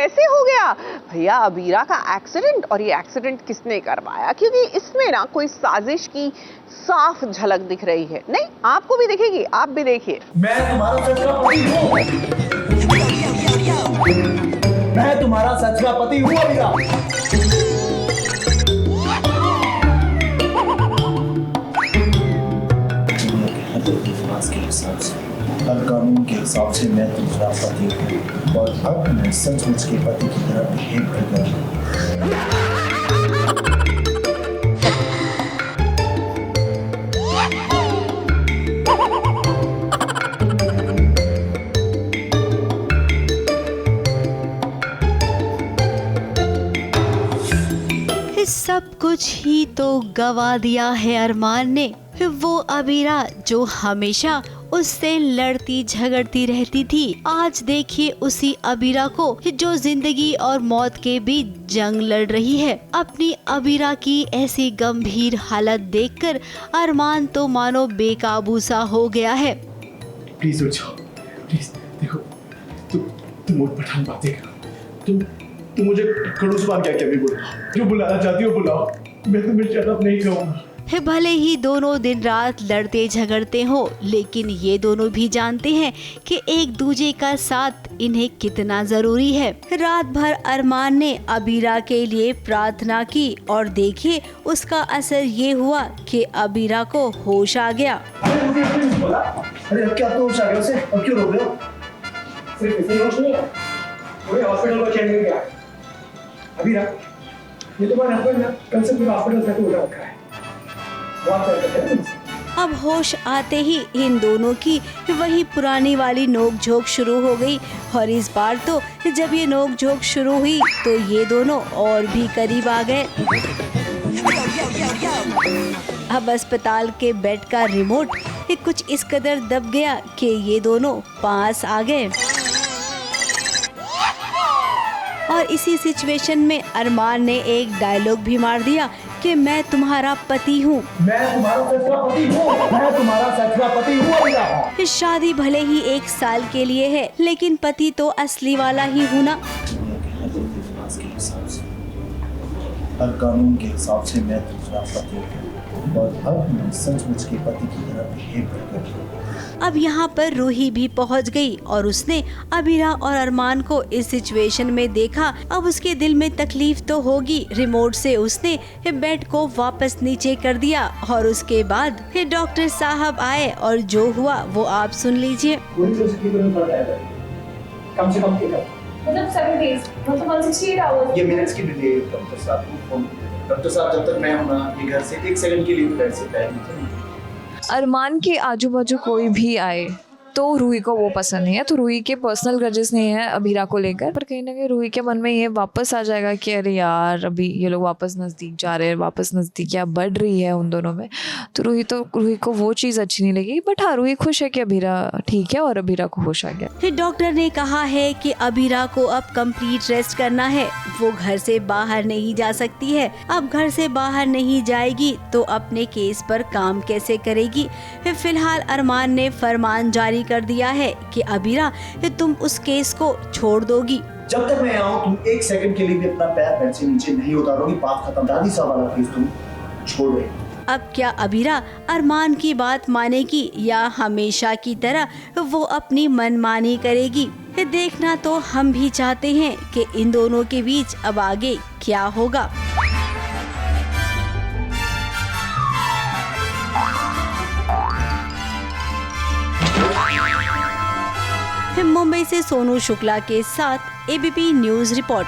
कैसे हो गया? भैया अबीरा का एक्सीडेंट, और ये एक्सीडेंट किसने करवाया? क्योंकि इसमें ना कोई साजिश की साफ झलक दिख रही है। नहीं, आपको भी दिखेगी, आप भी देखिए। मैं तुम्हारा सच्चा पति हूँ। मैं तुम्हारा सच्चा पति हूँ अबीरा। हर कानून के हिसाब से मैं तुम्हारा पति हूँ और अब मैं सचमुच के पति की तरह बिहेव कर रहा हूँ। सब कुछ ही तो गवा दिया है अरमान ने। वो अबीरा जो हमेशा उससे लड़ती झगड़ती रहती थी, आज देखिए उसी अबीरा को जो जिंदगी और मौत के बीच जंग लड़ रही है। अपनी अबीरा की ऐसी गंभीर हालत देखकर अरमान तो मानो बेकाबू सा हो गया है। प्लीज उठ जाओ, प्लीज। देखो तुम उठ पठान बातें करो। तुम मुझे खड़ूस जुबान क्या भी बुलाओ, जो बुलाना चाहती हो बुलाओ, मैं तुम्हें शर्म नहीं कहूँगा। भले ही दोनों दिन रात लड़ते झगड़ते हो, लेकिन ये दोनों भी जानते हैं कि एक दूजे का साथ इन्हें कितना जरूरी है। रात भर अरमान ने अबीरा के लिए प्रार्थना की और देखिए उसका असर ये हुआ कि अबीरा को होश आ गया। अरे अब क्या तो होश आ गया उसे? अब क्यों रो रहे हो? सिर्फ इसे होश नहीं है, पूरे हॉस्पिटल को चेंज हो गया। अबीरा, ये तुम्हारा हस्बैंड है, कल से पूरा हॉस्पिटल से उठा रखा है। अब होश आते ही इन दोनों की वही पुरानी वाली नोक-झोंक शुरू हो गई और इस बार तो जब ये नोक-झोंक शुरू हुई तो ये दोनों और भी करीब आ गए। अब अस्पताल के बेड का रिमोट कुछ इस कदर दब गया कि ये दोनों पास आ गए और इसी सिचुएशन में अरमान ने एक डायलॉग भी मार दिया कि मैं तुम्हारा पति हूँ। मैं तुम्हारा सच्चा पति हूँ। मैं तुम्हारा सच्चा पति हूँ। शादी भले ही 1 साल के लिए है, लेकिन पति तो असली वाला ही हूँ ना। हर कानून के हिसाब से मैं तुम्हारा पति हूँ और अब मैं सचमुच के पति की तरह बिहेव कर रही हूँ। अब यहाँ पर रूही भी पहुँच गई और उसने अबीरा और अरमान को इस सिचुएशन में देखा। अब उसके दिल में तकलीफ तो होगी। रिमोट से उसने बेड को वापस नीचे कर दिया और उसके बाद डॉक्टर साहब आए और जो हुआ वो आप सुन लीजिए। कम से कम मतलब 7 days, मतलब 168 hours। ये मिनट्स की डिले डॉक्टर साहब को फोन। डॉक्टर साहब जब तक मैं हूँ ना, ये घर से 1 सेकंड के लिए भी बैठ सकता है। अरमान के आजू बाजू कोई भी आए तो रूही को वो पसंद नहीं है, तो रूही के पर्सनल ग्रजेस नहीं है अबीरा को लेकर, पर कहीं ना कहीं रूही के मन में ये वापस आ जाएगा कि अरे यार अभी ये लोग वापस नज़दीक जा रहे हैं, वापस नज़दीकियाँ बढ़ रही है उन दोनों में। तो रूही को वो चीज़ अच्छी नहीं लगी। बट हाँ, रूही खुश है कि अबीरा ठीक है और अबीरा को होश आ गया। फिर डॉक्टर ने कहा है कि अबीरा को अब कंप्लीट रेस्ट करना है। वो घर से बाहर नहीं जा सकती है। अब घर से बाहर नहीं जाएगी तो अपने केस पर काम कैसे करेगी। फिलहाल अरमान ने फरमान जारी कर दिया है कि अबीरा तुम उस केस को छोड़ दोगी। जब तक मैं आऊँ तुम 1 सेकंड के लिए भी अपना पैर बेड से नीचे नहीं उतारोगी। बात खत्म। दादी साहब वाला केस तुम छोड़ रहे। अब क्या अबीरा अरमान की बात मानेगी या हमेशा की तरह वो अपनी मनमानी करेगी? देखना तो हम भी चाहते हैं कि इन दोनों के बीच अब आगे क्या होगा। मुंबई से सोनू शुक्ला के साथ ABP news report.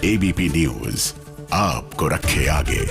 ABP news आपको रखे आगे।